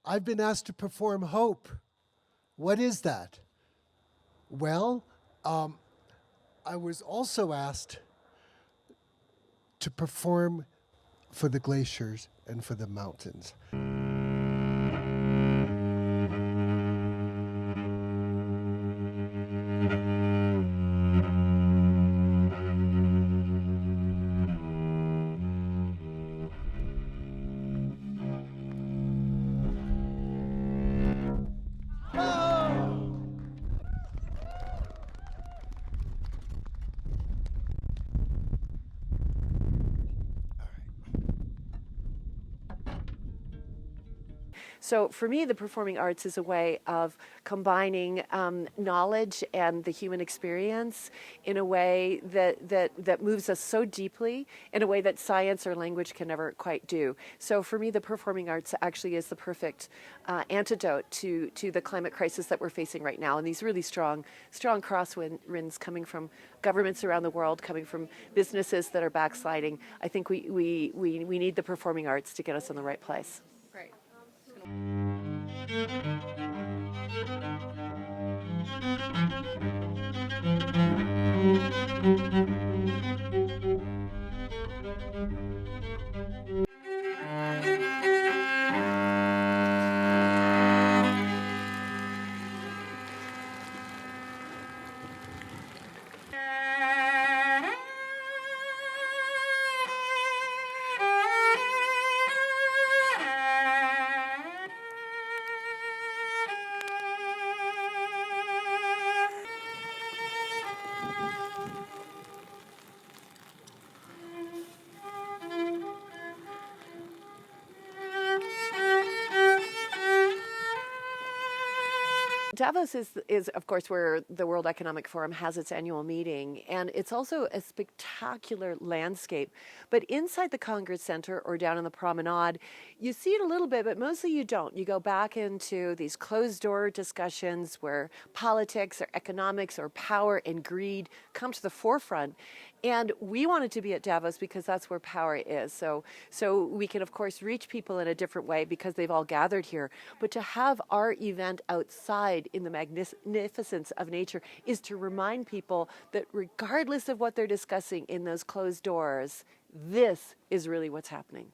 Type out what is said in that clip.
I've been asked to perform Hope. What is that? Well, I was also asked to perform for the glaciers and for the mountains. So for me, the performing arts is a way of combining knowledge and the human experience in a way that moves us so deeply, in a way that science or language can never quite do. So for me, the performing arts actually is the perfect antidote to the climate crisis that we're facing right now, and these really strong crosswinds coming from governments around the world, coming from businesses that are backsliding. I think we need the performing arts to get us in the right place. Right. Davos is, of course, where the World Economic Forum has its annual meeting, and it's also a spectacular landscape. But inside the Congress Center or down in the promenade, you see it a little bit, but mostly you don't. You go back into these closed-door discussions where politics or economics or power and greed come to the forefront. And we wanted to be at Davos because that's where power is. So we can, of course, reach people in a different way because they've all gathered here. But to have our event outside in the magnificence of nature is to remind people that regardless of what they're discussing in those closed doors, this is really what's happening.